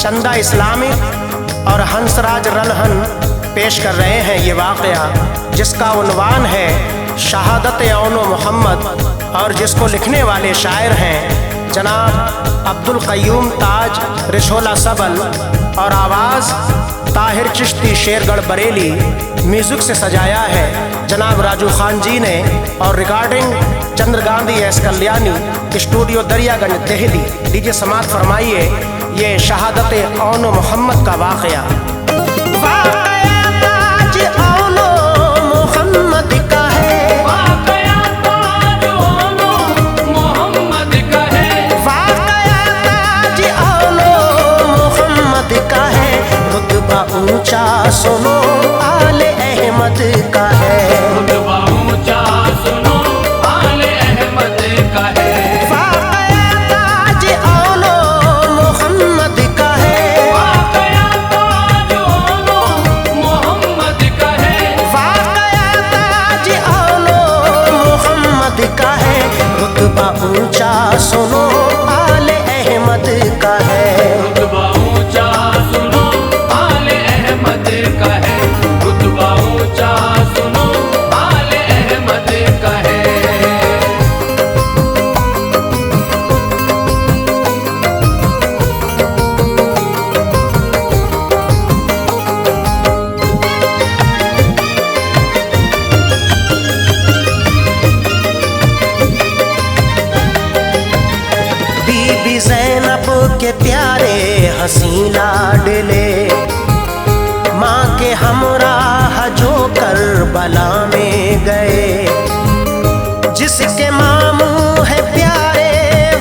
चंदा इस्लामिक और हंसराज रलहन पेश कर रहे हैं ये वाक़या, जिसका उन्वान है शहादत औनो मोहम्मद और जिसको लिखने वाले शायर हैं जनाब अब्दुल क़य्यूम ताज रिशोला सबल और आवाज़ ताहिर चिश्ती शेरगढ़ बरेली। म्यूज़िक से सजाया है जनाब राजू खान जी ने और recording Chandra Gandhi S Kalyani, studio Daryaganj Delhi. DJ समात फरमाइए ये शहादत औनो मोहम्मद का वाक़या। ऊंचा सुनो आले अहमद का है, रुतबा ऊंचा सुनो आले अहमद का है। वाक़या ताज औनो मोहम्मद का है, वाक़या ताज औनो मोहम्मद का है, वाक़या ताज औनो मोहम्मद का है। रुतबा ऊंचा सुनो आले अहमद का है, रुतबा ऊंचा सुनो का है, रुतबा ऊंचा सुनो आले अहमद का है। बीबी ज़ैनब के प्यारे हसीं लाडले, माँ के हमराह जो करबला में गए, जिसके मामू है प्यारे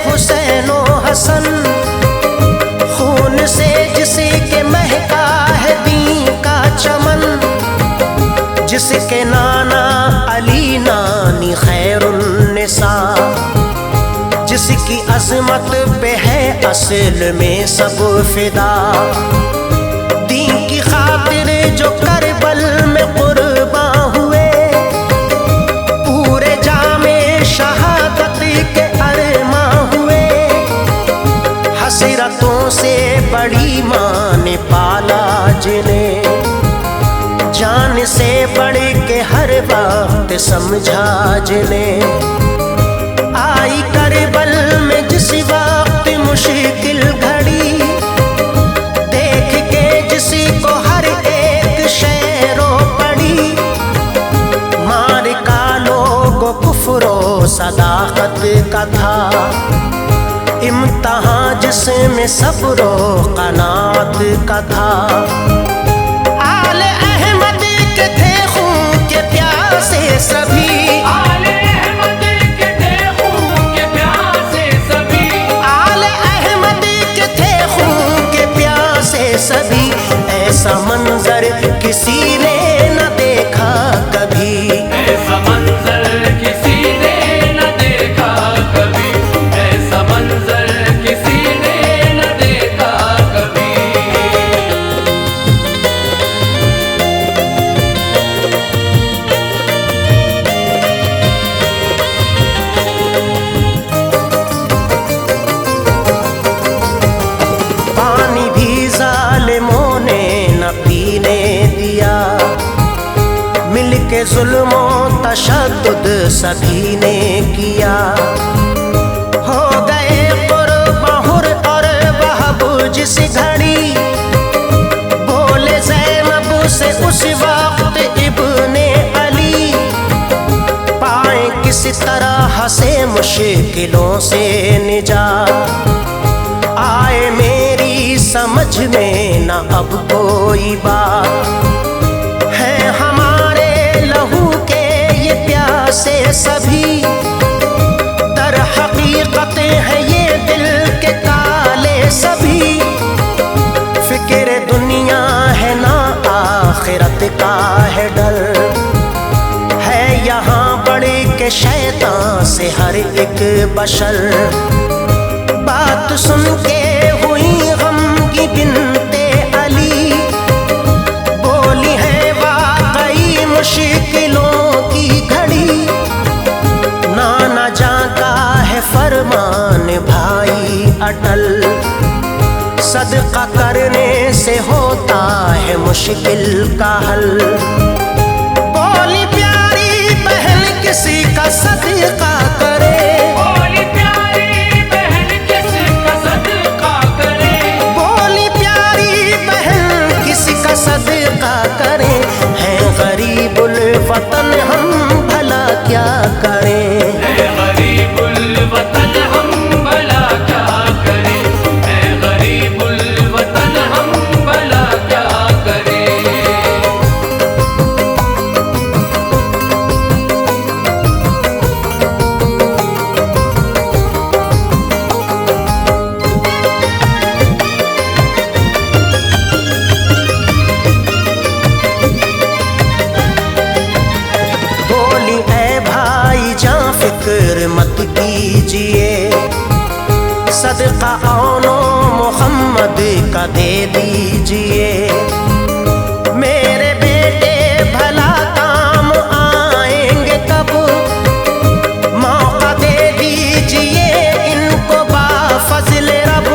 हुसैन ओ हसन, खून से जिसके महका है दीन का चमन, जिसके नाना अली नानी खैरुन्निसा, जिसकी अज़मत पे है असल में सब फिदा, दीन की खातिर जो करबल में कुर्बान हुए, पूरे जामे शहादत के अरमा हुए। हसरतों से बड़ी माँ ने पाला जिन्हें, जान से बढ़ के हर वक्त समझा जिन्हें। आई करबल में जिस वक्त मुश्किल घड़ी, देख के जिसी को हर एक शेरो पड़ी, मार का लोगो कुफ्रो सदाकत का था, इम्तहान जिसमें सब्रो कनात का था। आले अहमद के थे खून के प्यासे सभी, आले अहमद के थे खून के प्यासे सभी, आले अहमद के थे खून के प्यासे सभी। ऐसा मंजर किसी ने न देखा कभी, ऐसा मंजर किसी ने न देखा कभी, ऐसा मंजर किसी ने न देखा कभी। पानी भी जालिमों ने न पीने दिया, मिलके जुल्मों तशद्दुद सभी ने किया। हो गए कुर्बाहुर और वहब जिस घड़ी, बोले ज़ैनब से उस वक्त इब्ने अली, पाए किस तरह से मुश्किलों से निजात। आए मेरी समझ में न अब कोई बात, है हमारे लहू के ये प्यासे सभी, दर हकीकत है ये दिल के काले सभी। फिक्र दुनिया है ना आखिरत का है डर, है यहाँ बड़े के शैतान से हर एक बशर। बात सुन के हुई गम की बिनते अली, बोली है वाकई मुश्किलों की घड़ी। नाना जाता है फरमान भाई अटल, सदका सदका करने से होता है मुश्किल का हल। बोली प्यारी बहन किसी का सदका करे, बोली प्यारी बहन किसी का सदका करे, बोली प्यारी बहन किसी का सदका करे। है गरीबुल वतन हम भला क्या करें, है गरीबुल वतन हम भला क्या करें, है गरीबुल वतन हम भला क्या करें। बोली ऐ भाई जान फिक्र मत कीजिए, सदका औनो मोहम्मद का दे दीजिए। मेरे बेटे भला काम आएंगे कब, मौका दे दीजिए इनको बाफज़ल रब।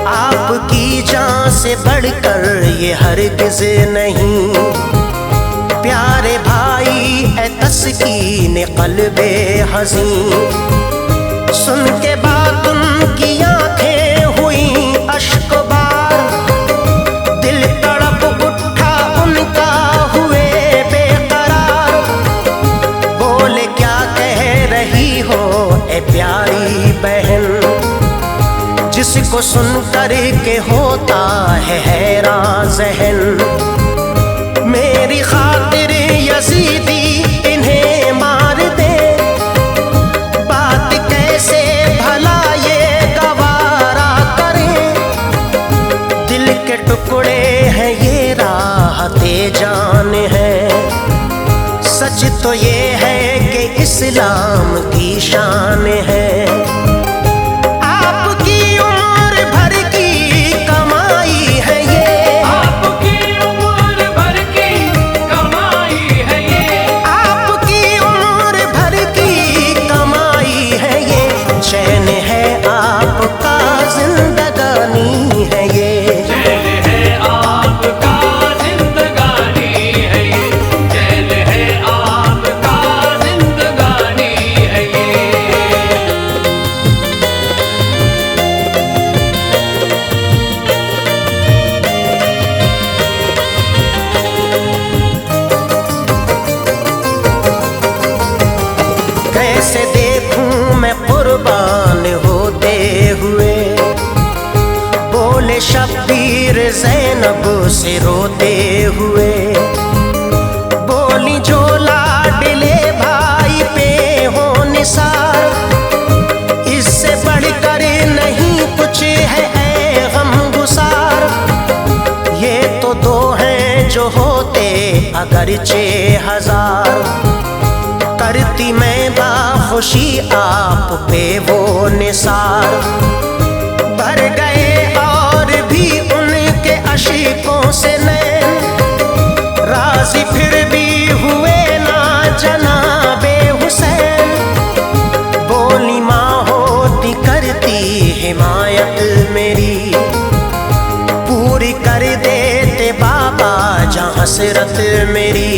आपकी जान से बढ़कर ये हरगिज़ नहीं, प्यारे भाई ए तस्कीन क़ल्बे हज़ीं। सुन के बात उनकी आंखें हुई अश्कबार, दिल तड़प उठा उनका हुए बेकरार। बोले क्या कह रही हो ए प्यारी बहन, जिसको सुन कर के होता है हैरान ज़हन। मेरी खातिर यजीदी इन्हें मार दे, बात कैसे भला ये गवारा करें। दिल के टुकड़े हैं ये राहते जान है, सच तो ये है कि इस्लाम की शान है। आपकी उम्र भर की कमाई है ये, आपकी उम्र भर की कमाई है ये, आपकी उम्र भर की कमाई है ये। चैन है आपका जिंदगानी है ये, चैन है आपका जिंदगानी है ये, चैन है आपका जिंदगानी है ये। कैसे देखूं मैं कुर्बान होते हुए। बोले शब्बीर ज़ैनब से रोते हुए, बोली जो लाडले भाई पे हो निसार, इससे बढ़कर नहीं कुछ है ऐ गमगुसार। ये तो दो हैं जो होते अगरचे हजार, करती मैं बाखुशी आप पे वो निसार। भर गए और भी उनके अशीकों से नैन, राजी फिर भी हुए ना जनाबे हुसैन। बोली माँ होती करती हिमायत मेरी, पूरी कर देते बाबा जहाँ हसरत मेरी।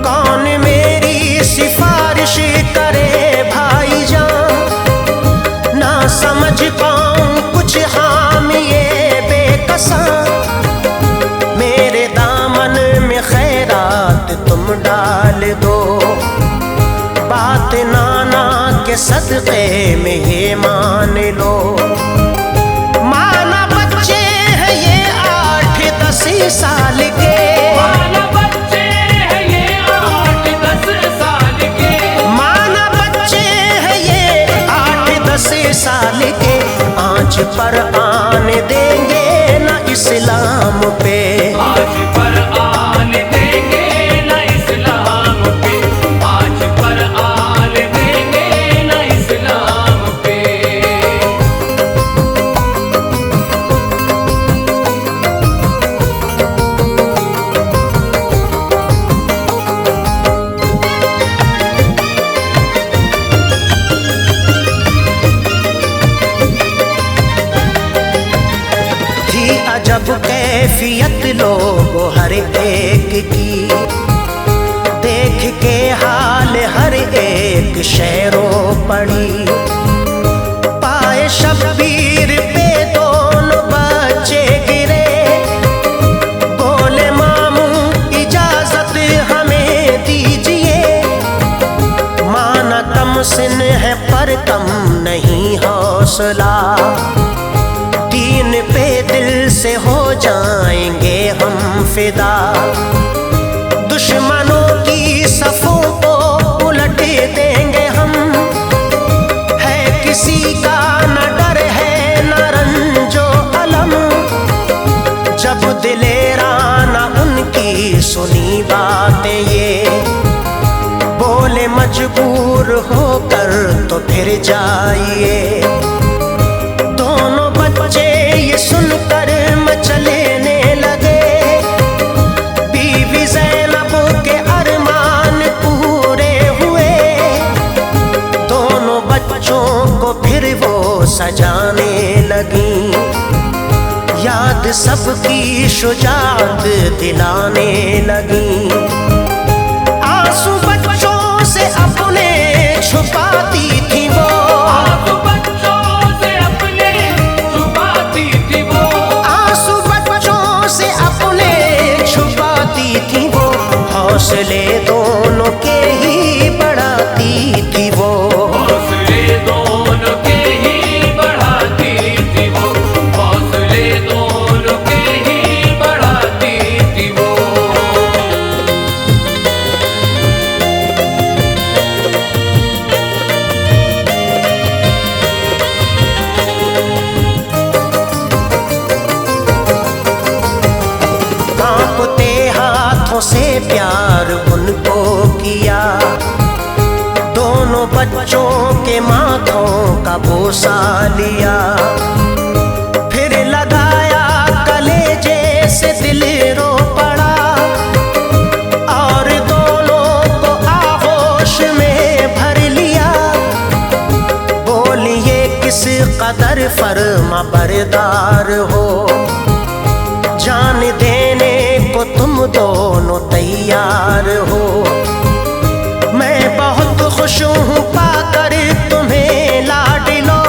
कौन मेरी सिफारिश करे भाईजान, ना समझ पाऊं कुछ हामिए बेकसा। मेरे दामन में खैरात तुम डाल दो, बात नाना के सदक़े में ये मान लो। माना बच्चे हैं ये 8-10 साल के, माना बच्चे हैं ये 8-10 साल के, माना बच्चे हैं ये 8-10 साल के। आँच पर आने देंगे ना इस्लाम पे, आज पर आन देंगे न इस्लाम पे, आज पर आन देंगे न इस्लाम पे। लोगों हर एक की, देख के हाल हर एक शेरों पड़ी। पाए शब्बीर पे दोनों बच्चे गिरे, बोले मामू इजाजत हमें दीजिए। माना कम सिन है पर कम नहीं हौसला, दीन पे दिल से हो जाएंगे हम फिदा। दुश्मनों की सफों को उलट देंगे हम, है किसी का न डर है न रंजो अलम। जब दिलेराना उनकी सुनी बातें ये, बोले मजबूर होकर तो फिर जाइए। दोनों बच्चे ये सुनकर मचलने लगे, बीवी ज़ैनब के अरमान पूरे हुए। दोनों बच्चों को फिर वो सजाने लगी, याद सबकी शुजाअत दिलाने लगी। आंसू बच्चों से अपने छुपाती थी वो, आंसू बच्चों से अपने छुपाती थी वो, आंसू बच्चों से अपने छुपाती थी वो। हौसले दोनों के ही बढ़ाती थी वो, हौसले दोनों के ही बढ़ाती थी वो, हौसले दोनों के ही बढ़ाती थी वो। कांपते हाथों से प्यार उनको किया, दोनों बच्चों के माथों का बोसा लिया। फिर लगाया कलेजे से दिल रो पड़ा, और दोनों को आगोश में भर लिया। बोलिए किस कदर फर्मा बरदार हो, जान देने को तुम दोनों तैयार हो। मैं बहुत खुश हूँ पाकर तुम्हें लाडलो,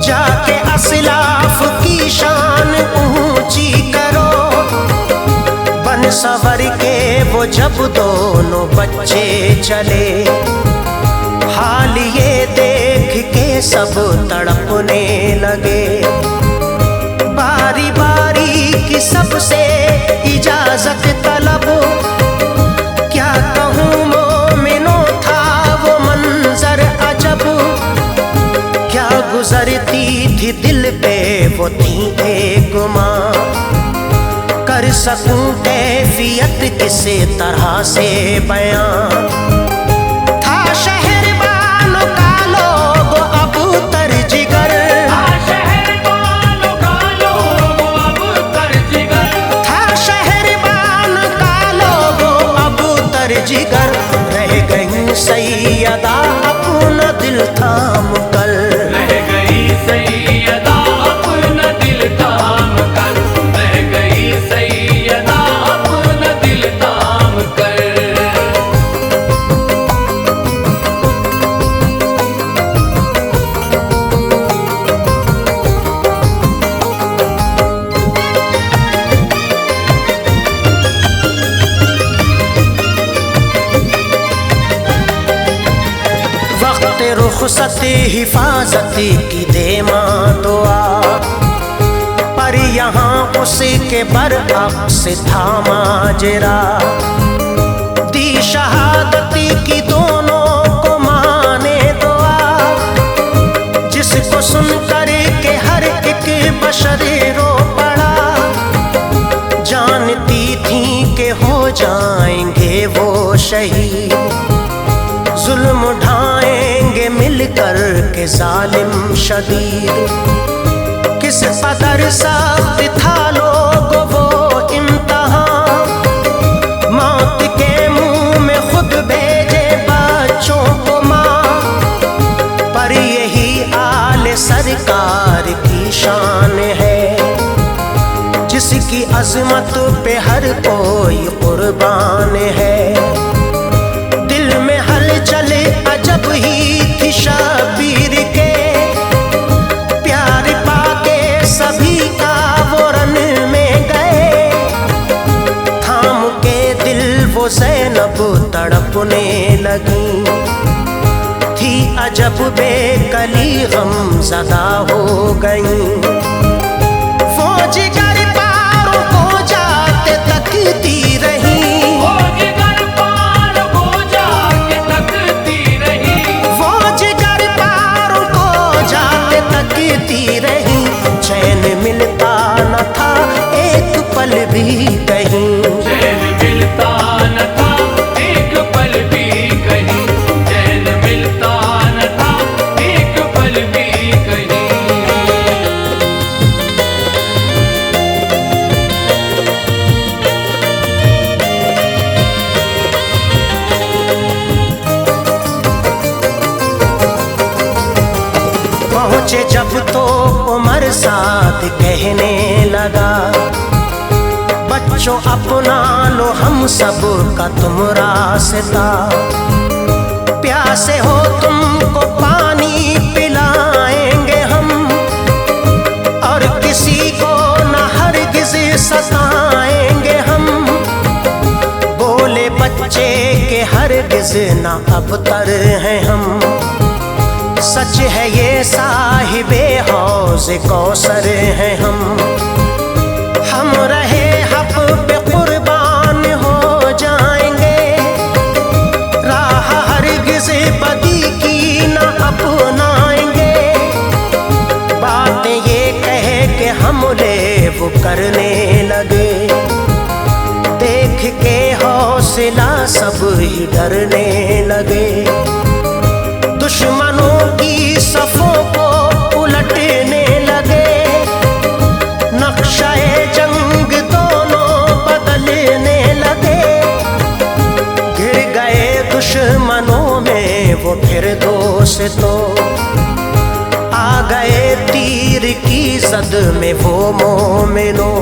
जाके असलाफ की शान ऊंची करो। बन सवर के वो जब दोनों बच्चे चले, हाल ये देख के सब तड़पने लगे। बारी बारी की सबसे इजाजत तलब, क्या कहूँ मोमिनो था वो मंजर अजब। क्या गुजरती थी दिल पे वो थी एक माँ, कर सकूं कैफियत किसी तरह से बयां। था शहरबानों का लोग अबू तरजिगर, जिगर रह गई सैयदा अपना दिल थाम कर, रह गई सैयदा अपना दिल थाम कर, रह गई सैयदा अपना दिल थाम कर। रुखसत हिफाजत की दे मां दुआ, पर यहाँ उसके बरअक्स था माजरा। दी शहादती की दोनों को माने दुआ, जिसको सुन कर के हर एक बशर रो पड़ा। जानती थी कि हो जाएंगे वो शहीद, जुल्म उठाएंगे मिलकर के जालिम शदीद। किस कदर सख्त था लोगों वो इम्तिहान, मौत के मुंह में खुद भेजे बच्चों को माँ। पर यही आले सरकार की शान है, जिसकी अजमत पे हर कोई कुर्बान है। दिल में हलचल अजब ही थी शबीर के, प्यार पाके सभी का वो रन में गए। थाम के दिल वो ज़ैनब तड़पने लगी, थी अजब बेकली गम ज़दा हो गई। वो जिगर पारों को जाते तकती रही, वो जिगर पारों को जाके तकती रही, वो जिगर पारों को जाते तकती रही। चैन मिलता न था एक पल भी कहीं, चैन मिलता न था एक पल भी कहीं, चैन मिलता न था एक पल भी कहीं। पहुँचे जब तो उमर साथ कहने लगा, बच्चों अपना लो हम सब का तुम रास्ता। प्यासे हो तुमको पानी पिलाएंगे हम, और किसी को न हरगिज सताएंगे हम। बोले बच्चे के हरगिज न अबतर हैं हम, सच है ये साहिबे हौज़ कौसर हैं हम। हम रहे हक पे कुर्बान हो जाएंगे, राह हरगिज़ बदी की न अपनाएंगे। बातें ये कह के हमले वो करने लगे, देख के हौसला सब ही डरने लगे। दुश्मनों की सफों को उलटने लगे, नक्शाए जंग दोनों बदलने लगे। गिर गए दुश्मनों में वो फिर दोस्तों, आ गए तीर की जद में वो मोमिनों।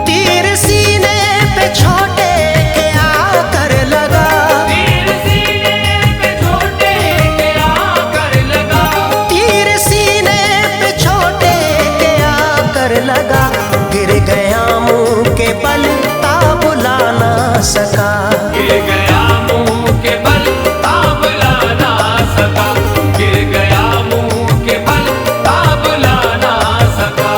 तीर सीने पे छोटे के आकर लगा, तीर सीने पे छोटे के आकर लगा, तीर सीने पे छोटे के आकर लगा। गिर गया मुंह के बल ताब ला ना सका, गिर गया मुंह के बल ताब ला ना सका, गिर गया मुंह के बल ताब ला ना सका।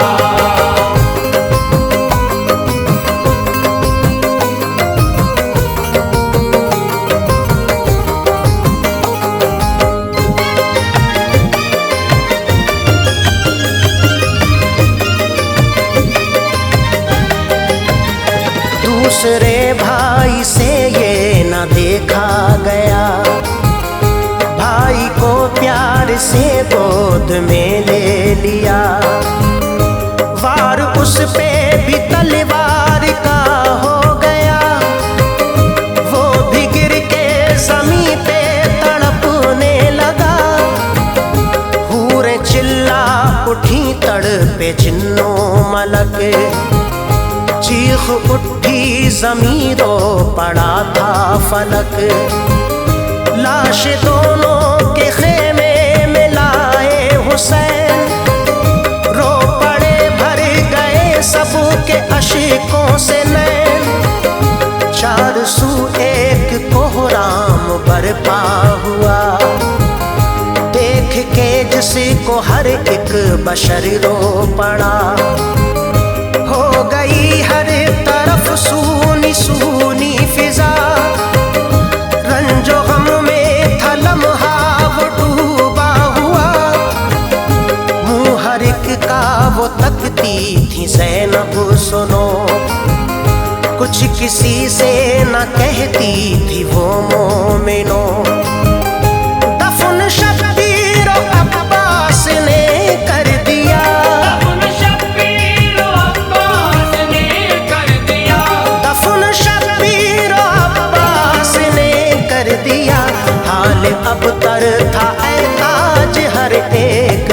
दूसरे भाई से ये न देखा गया, भाई को प्यार से गोद में ले लिया। वार उस पे भी तलवार का हो गया, वो भी गिर के जमीन पे तड़पने लगा। हूरें चिल्ला उठी तड़पे जिन्नों मलक, चीख उठी ज़मीरों पड़ा था फलक। लाश दोनों के खेमे में लाए हुसैन, रो पड़े भर गए सबके अशिकों से नैन। चार सू एक कोहराम बरपा हुआ, देख के जिसको हर एक बशर रो पड़ा। हो गई हर तरफ सूनी सूनी फिजा, रंजो गम में था लम्हा वो डूबा हुआ। मुँह हर एक का वो तकती थी ज़ैनब सुनो, कुछ किसी से न कहती थी वो मोमिनो। दफन शब्बीर अब्बास ने कर दिया, दफन शब्बीर अब्बास ने कर दिया, दफन शब्बीर अब्बास ने कर दिया। हाल अब तर था ऐ ताज हर एक